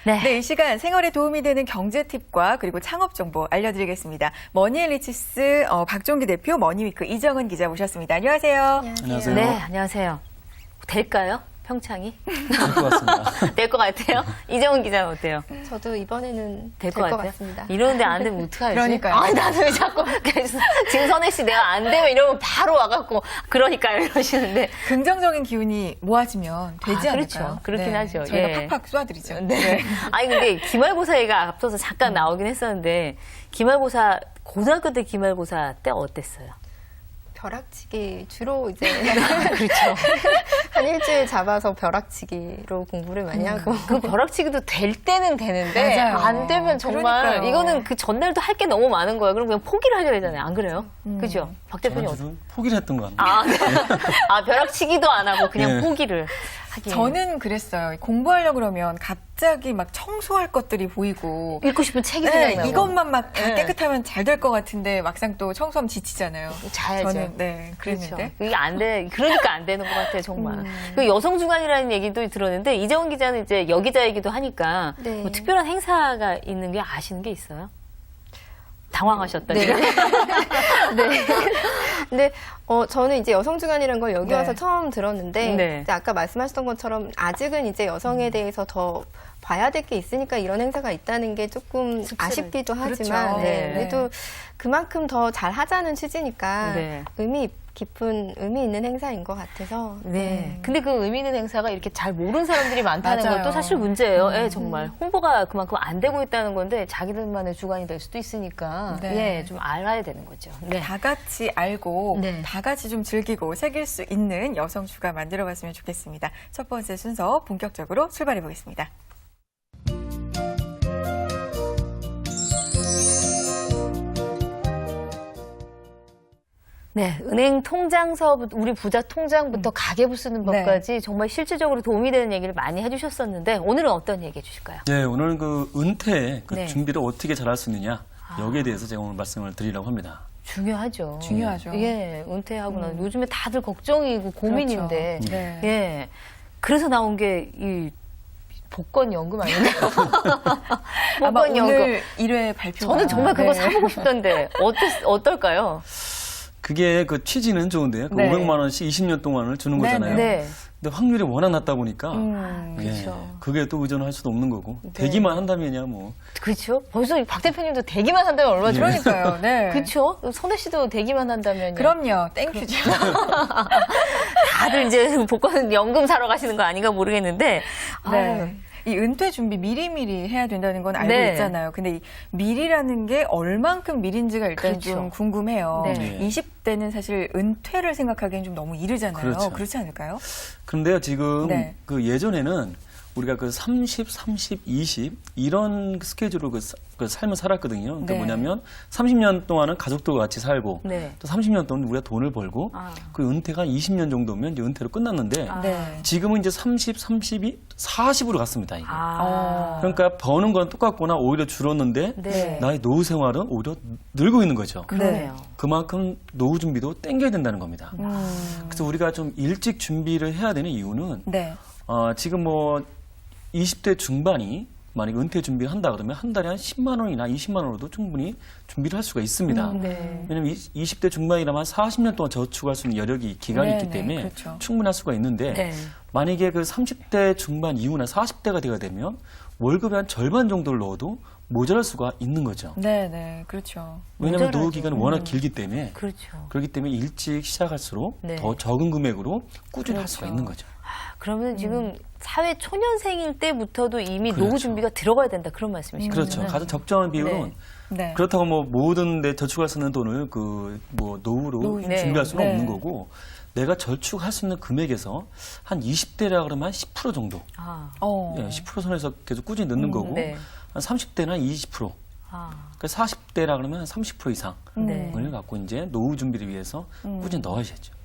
네, 이 시간 생활에 도움이 되는 경제 팁과 그리고 창업 정보 알려드리겠습니다. 머니앤리치스 박종기 대표, 머니위크 이정은 기자 모셨습니다. 안녕하세요. 안녕하세요. 네, 안녕하세요. 될까요? 평창이? 될 것 같습니다. 될 것 같아요? 이정은 기자는 어때요? 저도 이번에는 될 될 것 것 같아요? 같습니다. 이러는데 안 되면 어떡하지? 그러니까요. 아, 나도 왜 자꾸 지금 선혜 씨 내가 안 되면 이러면 바로 와갖고 그러니까요 이러시는데 긍정적인 기운이 모아지면 되지 아, 그렇죠. 않을까요? 그렇긴 하죠. 저희가 예. 팍팍 쏘아드리죠. 네. 아니 근데 기말고사 얘기가 앞서서 잠깐 나오긴 했었는데 기말고사 고등학교 때 기말고사 때 어땠어요? 벼락치기 주로 이제 그렇죠. 한 일주일 잡아서 벼락치기로 공부를 많이 하고 그 벼락치기도 될 때는 되는데 맞아요. 안 되면 정말 그러니까요. 이거는 그 전날도 할 게 너무 많은 거야. 그럼 그냥 포기를 하게 되잖아요. 안 그래요? 그죠? 박 대표님 어떠세요? 저는 포기를 했던 것 같아요. 아, 네. 아, 벼락치기도 안 하고 그냥 네. 포기를 하긴. 저는 그랬어요. 공부하려고 그러면 갑자기 막 청소할 것들이 보이고 읽고 싶은 책이 네, 생각나고. 이것만 막 다 네. 깨끗하면 잘 될 것 같은데 막상 또 청소하면 지치잖아요. 자야죠. 저는 네, 그랬는데. 그렇죠. 이게 안 돼. 그러니까 안 되는 것 같아요, 정말. 그 여성 주간이라는 얘기도 들었는데 이정은 기자는 이제 여기자이기도 하니까 네. 뭐 특별한 행사가 있는 게 아시는 게 있어요? 당황하셨다. 네. 지금. 네. 근데 저는 이제 여성주간이라는 걸 여기 네. 와서 처음 들었는데 네. 이제 아까 말씀하셨던 것처럼 아직은 이제 여성에 대해서 더 봐야 될 게 있으니까 이런 행사가 있다는 게 조금 아쉽기도 하지만 그렇죠. 네. 네. 그래도 그만큼 더 잘 하자는 취지니까 네. 의미 있는 행사인 것 같아서 네. 근데 그 의미 있는 행사가 이렇게 잘 모르는 사람들이 많다는 맞아요. 것도 사실 문제예요. 예, 정말. 홍보가 그만큼 안 되고 있다는 건데 자기들만의 주관이 될 수도 있으니까 네. 예, 좀 알아야 되는 거죠. 네. 다 같이 알고 네. 다 같이 좀 즐기고 새길 수 있는 여성 주가 만들어갔으면 좋겠습니다. 첫 번째 순서 본격적으로 출발해 보겠습니다. 네, 은행 통장서부터 우리 부자 통장부터 가계부 쓰는 네. 법까지 정말 실질적으로 도움이 되는 얘기를 많이 해주셨었는데 오늘은 어떤 얘기 해주실까요? 네, 오늘 그 은퇴 그 네. 준비를 어떻게 잘할 수 있느냐 여기에 대해서 제가 오늘 말씀을 드리려고 합니다. 중요하죠. 중요하죠. 예, 은퇴하고 난 요즘에 다들 걱정이고 고민인데, 그렇죠. 네. 예, 그래서 나온 게 이 복권연금 아닌가요? 아마 복권연금. 오늘 1회 발표. 저는 정말 그거 네. 사보고 싶던데 어떨까요? 그게 그 취지는 좋은데요. 그 네. 500만 원씩 20년 동안을 주는 네, 거잖아요. 네. 근데 확률이 워낙 낮다 보니까 예, 그렇죠. 그게 또 의존을 할 수도 없는 거고 되기만 한다면야 뭐 그렇죠. 벌써 박 대표님도 되기만 한다면 얼마나 좋아요. 그러니까요. 네. 그렇죠. 선혜 씨도 되기만 한다면 그럼요. 땡큐죠. 다들 이제 복권 연금 사러 가시는 거 아닌가 모르겠는데. 네. 아유, 이 은퇴 준비 미리미리 해야 된다는 건 알고 네. 있잖아요. 근데 이 미리라는 게 얼만큼 미리인지가 일단 그렇죠. 좀 궁금해요. 네. 20대는 사실 은퇴를 생각하기엔 좀 너무 이르잖아요. 그렇죠. 그렇지 않을까요? 그런데요, 지금 네. 그 예전에는 우리가 그 30, 30, 20 이런 스케줄로 그 삶을 살았거든요. 그러니까 네. 뭐냐면 30년 동안은 가족들과 같이 살고 네. 또 30년 동안 우리가 돈을 벌고 아. 그리고 은퇴가 20년 정도면 이제 은퇴로 끝났는데 네. 지금은 이제 30, 32, 40으로 갔습니다. 이게. 아. 그러니까 버는 건 똑같거나 오히려 줄었는데 네. 나의 노후 생활은 오히려 늘고 있는 거죠. 그러네요. 그만큼 노후 준비도 땡겨야 된다는 겁니다. 음. 그래서 우리가 좀 일찍 준비를 해야 되는 이유는 네. 지금 뭐 20대 중반이 만약에 은퇴 준비를 한다 그러면 한 달에 한 10만 원이나 20만 원으로도 충분히 준비를 할 수가 있습니다. 네. 왜냐하면 20대 중반이라면 한 40년 동안 저축할 수 있는 여력이 기간이 있기 네, 때문에 그렇죠. 충분할 수가 있는데 네. 만약에 그 30대 중반 이후나 40대가 되게 되면 월급의 한 절반 정도를 넣어도 모자랄 수가 있는 거죠. 네, 네. 그렇죠. 왜냐하면 노후 모자라죠. 기간이 워낙 길기 때문에 그렇죠. 그렇기 때문에 일찍 시작할수록 네. 더 적은 금액으로 꾸준히 할 수가 그렇죠. 있는 거죠. 그러면 지금 사회 초년생일 때부터도 이미 그렇죠. 노후 준비가 들어가야 된다 그런 말씀이신 거죠? 그렇죠. 가장 적정한 비율은 네. 그렇다고 뭐 모든 데 저축할 수 있는 돈을 그 뭐 노후로 노후 준비할 수는 네. 없는 거고 내가 저축할 수 있는 금액에서 한 20대라 그러면 한 10% 정도, 아. 예, 10% 선에서 계속 꾸준히 넣는 거고 네. 한 30대나 20%, 아. 그러니까 40대라 그러면 한 30% 이상을 네. 갖고 이제 노후 준비를 위해서 꾸준히 넣어야죠.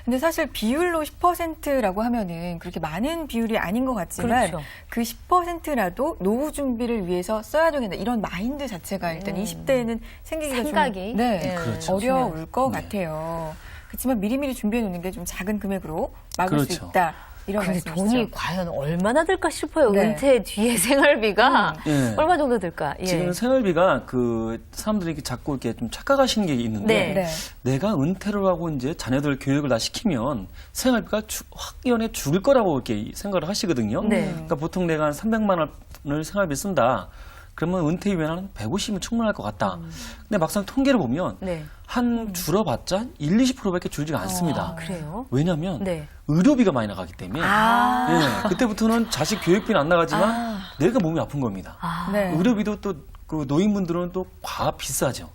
근데 사실 비율로 10%라고 하면은 그렇게 많은 비율이 아닌 것 같지만 그렇죠. 그 10%라도 노후 준비를 위해서 써야 되겠다 이런 마인드 자체가 일단 20대에는 생기기가 생각이 좀 네, 네. 그렇죠. 어려울 것 네. 같아요. 그렇지만 미리미리 준비해 놓는 게 좀 작은 금액으로 막을 수 그렇죠. 있다. 이런 근데 말씀이시죠. 돈이 과연 얼마나 들까 싶어요. 네. 은퇴 뒤에 생활비가 예. 얼마 정도 들까? 예. 지금 생활비가 그 사람들이 이렇게 자꾸 이렇게 좀 착각하시는 게 있는데 네. 네. 내가 은퇴를 하고 이제 자녀들 교육을 다 시키면 생활비가 확연히 줄을 거라고 이렇게 생각을 하시거든요. 네. 그러니까 보통 내가 한 300만 원을 생활비 쓴다. 그러면 은퇴 이후에는 한 150은 충분할 것 같다. 근데 막상 통계를 보면 네. 한 줄어봤자 1, 20%밖에 줄지가 않습니다. 아, 그래요? 왜냐하면 네. 의료비가 많이 나가기 때문에 아. 예, 그때부터는 자식 교육비는 안 나가지만 내가 몸이 아픈 겁니다. 아, 네. 의료비도 또 그 노인분들은 또 과합 비싸죠.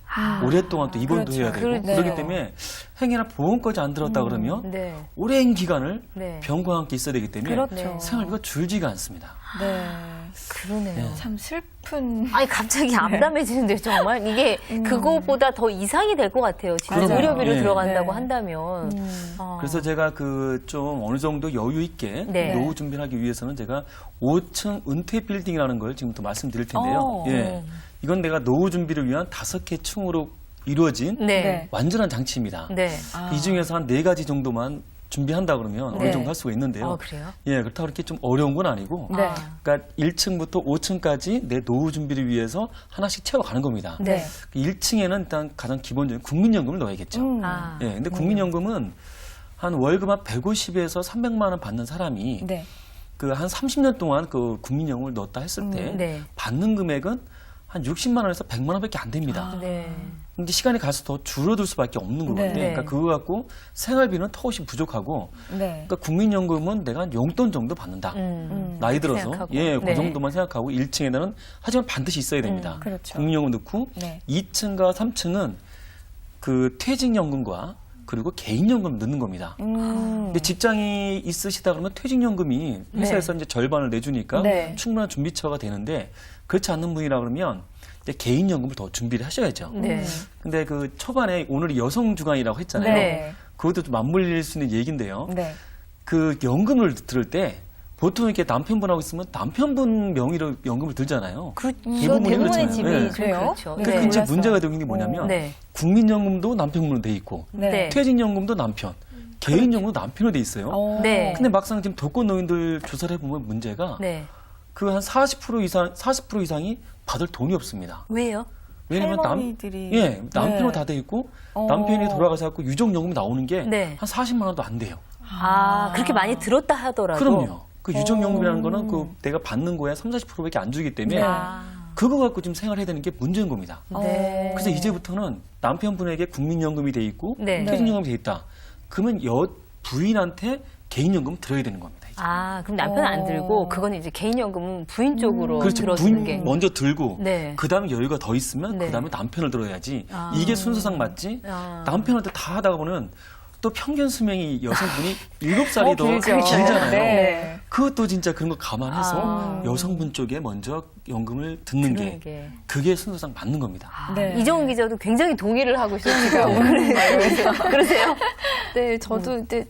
오랫동안 또 입원도 그렇죠. 해야 되고 그렇죠. 그렇기 때문에 행여나 보험까지 안 들었다 그러면 네. 오랜 기간을 네. 병과 함께 있어야 되기 때문에 그렇죠. 생활비가 줄지가 않습니다. 네. 그러네요. 참 슬픈. 아니 갑자기 암담해지는데 정말 이게 그거보다 더 이상이 될 것 같아요. 진짜 맞아요. 의료비로 예. 들어간다고 네. 한다면. 그래서 제가 그 좀 어느 정도 여유 있게 네. 노후 준비를 하기 위해서는 제가 5층 은퇴 빌딩이라는 걸 지금부터 말씀드릴 텐데요. 예. 이건 내가 노후 준비를 위한 5개 층으로 이루어진 네. 네. 완전한 장치입니다. 네. 아. 이 중에서 한 4가지 정도만 준비한다 그러면 네. 어느 정도 할 수가 있는데요. 아, 그래요? 예, 그렇다고 그렇게 좀 어려운 건 아니고. 네. 그러니까 1층부터 5층까지 내 노후 준비를 위해서 하나씩 채워가는 겁니다. 네. 1층에는 일단 가장 기본적인 국민연금을 넣어야겠죠. 아. 예, 근데 국민연금은 한 월급 한 150에서 300만 원 받는 사람이 네. 그 한 30년 동안 그 국민연금을 넣었다 했을 때 네. 받는 금액은 한 60만 원에서 100만 원밖에 안 됩니다. 네. 근데 시간이 갈수록 더 줄어들 수밖에 없는 거거든요. 네. 그러니까 그거 갖고 생활비는 턱없이 부족하고 네. 그러니까 국민연금은 내가 한 용돈 정도 받는다. 나이 들어서 생각하고. 예, 그 네. 정도만 생각하고 1층에는 하지만 반드시 있어야 됩니다. 그렇죠. 국민연금 넣고 네. 2층과 3층은 그 퇴직연금과 그리고 개인연금 넣는 겁니다. 근데 직장이 있으시다 그러면 퇴직연금이 회사에서 이제 절반을 내주니까 네. 충분한 준비처가 되는데 그렇지 않는 분이라 그러면 이제 개인연금을 더 준비를 하셔야죠. 네. 근데 그 초반에 오늘이 여성 주간이라고 했잖아요. 네. 그것도 좀 맞물릴 수 있는 얘기인데요. 네. 그 연금을 들을 때 보통 이렇게 남편분하고 있으면 남편분 명의로 연금을 들잖아요. 그렇죠. 대부분이 대부분의 그렇잖아요. 집이 네. 좀 그래요? 그렇죠. 네. 그러니까 이제 몰랐어요. 문제가 되는 게 뭐냐면 네. 국민연금도 남편분으로 돼 있고 네. 퇴직연금도 남편, 개인연금도 남편으로 돼 있어요. 네. 근데 막상 지금 독거 노인들 조사를 해보면 문제가 네. 그 한 40% 이상이 받을 돈이 없습니다. 왜요? 왜냐면 할머니들이. 예, 남편으로 네. 다 돼 있고 어. 남편이 돌아가서 갖고 유족연금이 나오는 게 한 네. 40만 원도 안 돼요. 아, 그렇게 많이 들었다 하더라도. 그럼요. 그 유족연금이라는 거는 그 내가 받는 거에 30-40%밖에 안 주기 때문에 아. 그거 갖고 지금 생활해야 되는 게 문제인 겁니다. 네. 그래서 이제부터는 남편분에게 국민연금이 돼 있고 네. 퇴직연금이 돼 있다. 그러면 부인한테 개인연금 들어야 되는 겁니다. 이제. 아, 그럼 남편은 안 들고 그거는 이제 개인연금은 부인 쪽으로 그렇죠. 들어주는 부인 게. 먼저 들고 네. 그다음에 여유가 더 있으면 네. 그다음에 남편을 들어야지. 아. 이게 순서상 맞지? 아. 남편한테 다 하다가 보면 또 평균 수명이 여성분이 7살이 더 길죠. 길잖아요. 네. 그것도 진짜 그런 거 감안해서 아. 여성분 쪽에 먼저 연금을 듣는 듣는 게 게. 그게 순서상 맞는 겁니다. 아, 네. 이정훈 기자도 굉장히 동의를 하고 있어요. 그러니까. 그러세요? 네, 저도 이제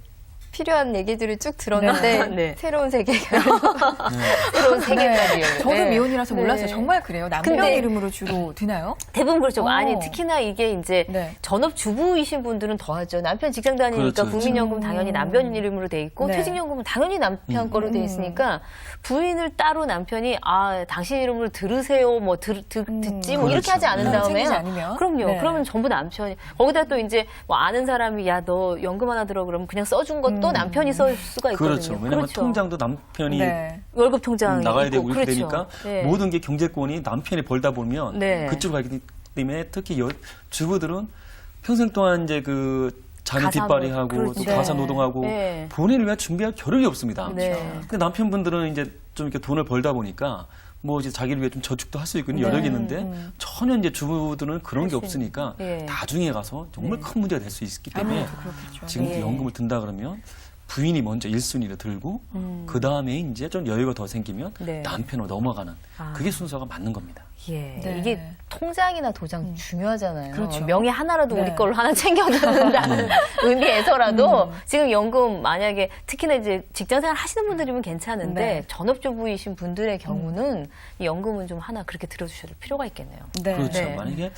필요한 얘기들을 쭉 들었는데 네. 새로운 세계가 새로운 세계까지요. 저도 네. 미혼이라서 몰랐어요. 네. 정말 그래요. 남편 근데- 이름으로 주로 드나요? 대부분 그렇죠. 어. 아니 특히나 이게 이제 네. 전업주부이신 분들은 더하죠. 남편 직장 다니니까 그렇죠, 국민연금 당연히 남편 이름으로 돼 있고 네. 퇴직연금은 당연히 남편 거로 돼 있으니까 부인을 따로 남편이 아 당신 이름으로 들으세요 뭐 듣지 뭐 이렇게 그렇죠. 하지 않은 네. 다음에 챙기지 않으면? 그럼요. 네. 그러면 전부 남편이 거기다 또 이제 뭐 아는 사람이 야 너 연금 하나 들어 그러면 그냥 써준 것도 남편이 쓸 수가 있거든요. 그렇죠. 왜냐하면 통장도 남편이 네. 월급 통장 나가야 되고 이렇게 그렇죠. 되니까 네. 모든 게 경제권이 남편이 벌다 보면 네. 그쪽으로 가기 때문에 특히 주부들은 평생 동안 이제 그 자녀 가사 뒷바리하고 그렇죠. 또 네. 가사 노동하고 네. 본인을 위한 준비할 겨를이 없습니다. 네. 근데 남편분들은 이제 좀 이렇게 돈을 벌다 보니까 뭐 이제 자기를 위해 좀 저축도 할 수 있고 여력이 있는데 전혀 이제 주부들은 그런 게 없으니까 예. 나중에 가서 정말 큰 문제가 될 수 있기 때문에 아무래도 그렇겠죠. 지금부터 예. 연금을 든다 그러면 부인이 먼저 1순위로 들고 그 다음에 이제 좀 여유가 더 생기면 네. 남편으로 넘어가는 아. 그게 순서가 맞는 겁니다. 예. 네. 이게 통장이나 도장 중요하잖아요. 그렇죠. 명의 하나라도 네. 우리 걸로 하나 챙겨준다는 의미에서라도 지금 연금 만약에 특히나 이제 직장생활 하시는 분들이면 괜찮은데 네. 전업주부이신 분들의 경우는 이 연금은 좀 하나 그렇게 들어주셔도 필요가 있겠네요. 네. 그렇죠. 네. 만약에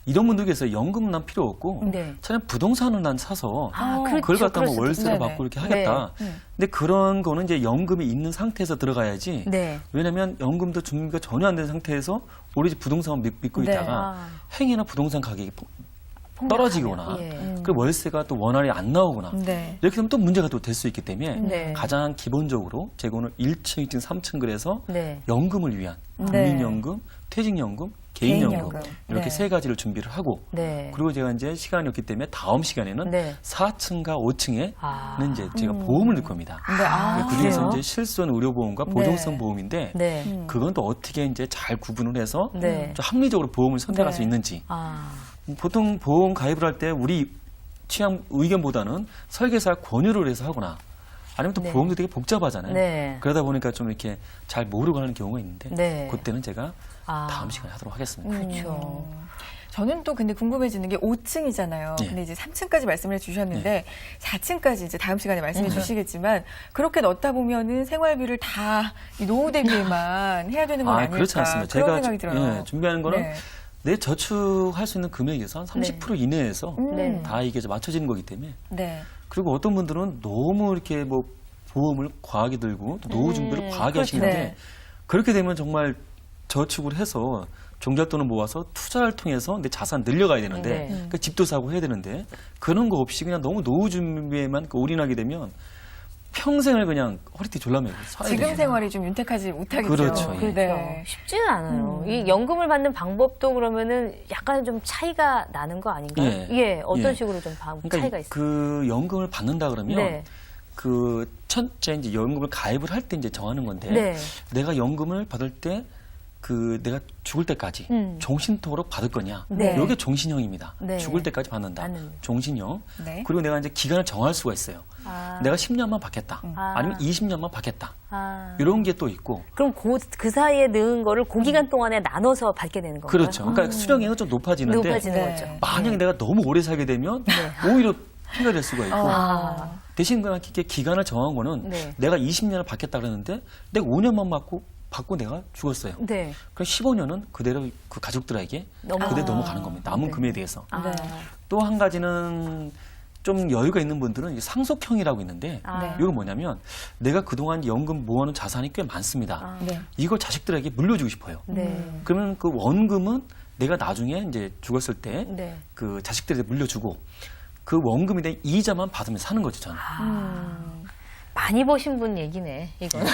이런 분들께서 연금은 난 필요 없고 네. 차라리 부동산을 난 사서 그렇죠. 그걸 갖다 그럴 뭐 수도 월세를 네네. 받고 이렇게 하겠다. 근데 그런 거는 이제 연금이 있는 상태에서 들어가야지. 네. 왜냐하면 연금도 준비가 전혀 안 된 상태에서 오로지 부동산만 믿고 네. 있다가 아. 행여나 부동산 가격이 떨어지거나 예. 그 월세가 또 원활히 안 나오거나 네. 이렇게 되면 또 문제가 또 될 수 있기 때문에 네. 가장 기본적으로 제가 오늘 1층, 2층, 3층 그래서 네. 연금을 위한 네. 국민연금, 퇴직연금, 개인연금 개인연금. 이렇게 네. 세 가지를 준비를 하고 네. 그리고 제가 이제 시간이 없기 때문에 다음 시간에는 네. 4층과 5층에는 아. 이제 제가 보험을 넣을 겁니다. 네. 아, 그 중에서 그래요? 이제 실손 의료보험과 보정성 보험인데 네. 그건 또 어떻게 이제 잘 구분을 해서 네. 좀 합리적으로 보험을 선택할 네. 수 있는지 아. 보통 보험 가입을 할 때 우리 취향 의견보다는 설계사 권유를 해서 하거나 아니면 또 네. 보험도 되게 복잡하잖아요. 네. 그러다 보니까 좀 이렇게 잘 모르고 하는 경우가 있는데 네. 그때는 제가 아. 다음 시간에 하도록 하겠습니다. 그렇죠. 저는 또 근데 궁금해지는 게 5층이잖아요. 네. 근데 이제 3층까지 말씀을 해주셨는데 4층까지 이제 다음 시간에 말씀해 네. 주시겠지만 그렇게 넣다 보면은 생활비를 다 이 노후 대비에만 해야 되는 건 아닐까 그렇지 않습니다. 그런 제가 생각이 들어요. 예, 준비하는 거는 네. 내 저축할 수 있는 금액에서 한 30% 이내에서 네. 다 이게 이제 맞춰지는 거기 때문에 네. 그리고 어떤 분들은 너무 이렇게 뭐 보험을 과하게 들고 또 노후 준비를 과하게 그렇죠. 하시는데 네. 그렇게 되면 정말 저축을 해서 종잣돈을 모아서 투자를 통해서 내 자산 늘려가야 되는데 네. 그러니까 집도 사고 해야 되는데 그런 거 없이 그냥 너무 노후 준비에만 올인하게 되면 평생을 그냥 허리띠 졸라매고 살아야 지금 됩니다. 생활이 좀 윤택하지 못하겠죠. 그렇죠. 예. 그렇죠. 네. 쉽지는 않아요. 이 연금을 받는 방법도 그러면은 약간 좀 차이가 나는 거 아닌가요? 예. 어떤 예. 식으로 좀 그러니까 차이가 있어요? 그 연금을 받는다 그러면 네. 그 첫째 이제 연금을 가입을 할 때 이제 정하는 건데 네. 내가 연금을 받을 때 그 내가 죽을 때까지 종신토록 받을 거냐? 네. 이게 종신형입니다. 네. 죽을 때까지 받는다. 받는. 종신형. 네. 그리고 내가 이제 기간을 정할 수가 있어요. 아. 내가 10년만 받겠다. 아. 아니면 20년만 받겠다. 아. 이런 게 또 있고. 그럼 그 사이에 넣은 거를 그 기간 동안에 나눠서 받게 되는 건가요? 그렇죠. 그러니까 수령액은 좀 높아지는데 높아지는 네. 거죠. 만약에 내가 너무 오래 살게 되면 오히려 피해가 될 수가 있고. 아. 대신 그냥 이렇게 기간을 정한 거는 네. 내가 20년을 받겠다 그랬는데 내가 5년만 받고 내가 죽었어요. 네. 그럼 15년은 그대로 그 가족들에게 그대로 넘어가는 겁니다. 남은 금에 대해서. 아. 네. 또 한 가지는 좀 여유가 있는 분들은 이제 상속형이라고 있는데 아. 이건 뭐냐면 내가 그동안 연금 모아놓은 자산이 꽤 많습니다. 아. 네. 이걸 자식들에게 물려주고 싶어요. 네. 그러면 그 원금은 내가 나중에 이제 죽었을 때 네. 그 자식들에게 물려주고 그 원금에 대한 이자만 받으면서 사는 거죠, 저는. 많이 보신 분 얘기네, 이거는.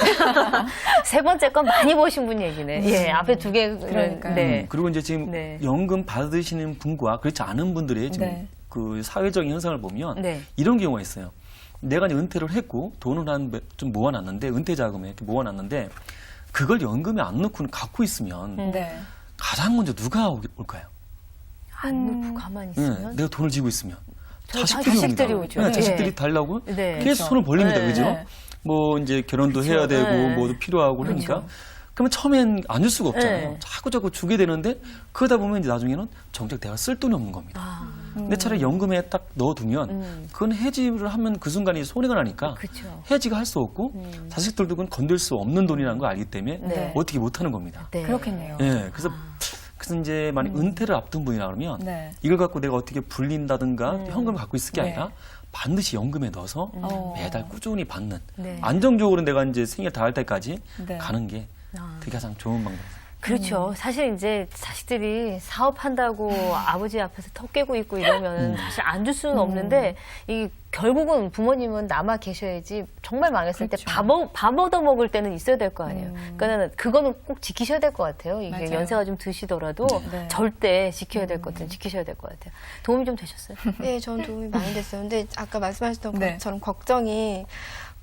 세 번째 건 많이 보신 분 얘기네. 예, 앞에 두 개는. 그러니까요. 네. 그리고 이제 지금 네. 연금 받으시는 분과 그렇지 않은 분들의 지금 네. 그 사회적인 현상을 보면 네. 이런 경우가 있어요. 내가 이제 은퇴를 했고 돈을 좀 모아놨는데 은퇴 자금에 이렇게 모아놨는데 그걸 연금에 안 넣고 갖고 있으면 네. 가장 먼저 누가 올까요? 안 놓고 가만히 네, 있으면. 내가 돈을 쥐고 있으면 저 자식들이 자식들이 옵니다. 오죠. 네, 네. 자식들이 달라고 네. 계속 그렇죠. 손을 벌립니다, 네. 그죠? 네. 뭐 이제 결혼도 그렇죠. 해야 되고 네. 뭐도 필요하고 그러니까. 그러면 처음엔 안 줄 수가 없잖아요. 네. 자꾸 주게 되는데 그러다 보면 이제 나중에는 정작 내가 쓸 돈이 없는 겁니다. 아, 근데 차라리 연금에 딱 넣어두면 그건 해지를 하면 그 순간에 손해가 나니까 그렇죠. 해지가 할 수 없고 자식들도 그건 건들 수 없는 돈이라는 걸 알기 때문에 네. 어떻게 못하는 겁니다. 네. 그렇겠네요. 예, 그래서 이제 만약 은퇴를 앞둔 분이라 그러면 네. 이걸 갖고 내가 어떻게 불린다든가 현금을 갖고 있을 게 네. 아니라 반드시 연금에 넣어서 어. 매달 꾸준히 받는 네. 안정적으로 내가 이제 생일 다 할 때까지 네. 가는 게 되게 가장 좋은 방법입니다. 그렇죠. 사실 이제 자식들이 사업한다고 아버지 앞에서 턱 깨고 있고 이러면 사실 안 줄 수는 없는데 이 결국은 부모님은 남아 계셔야지 정말 망했을 때 밥 얻어 먹을 때는 있어야 될 거 아니에요. 그러니까 그거는 꼭 지키셔야 될 것 같아요. 이게 맞아요. 연세가 좀 드시더라도 네. 절대 지켜야 될 것들은 지키셔야 될 것 같아요. 도움이 좀 되셨어요? 네, 저는 도움이 많이 됐어요. 근데 아까 말씀하셨던 네. 것처럼 걱정이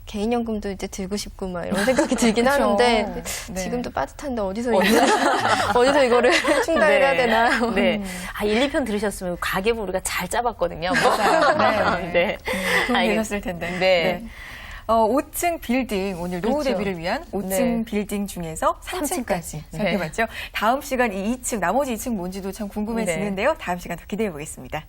개인연금도 이제 들고 싶고 막 이런 생각이 들긴 그쵸. 하는데 네. 지금도 빠듯한데 어디서 이거를 충당해야 되나. 네. 아, 1, 2편 들으셨으면 가계부 우리가 잘 짜봤거든요. 네. 네. 도움이 알겠- 되셨을 텐데. 네. 5층 빌딩, 오늘 노후 그렇죠. 대비를 위한 5층 네. 빌딩 중에서 3층까지 3층까지. 살펴봤죠. 다음 시간 이 2층, 나머지 2층 뭔지도 참 궁금해지는데요. 다음 시간 더 기대해 보겠습니다.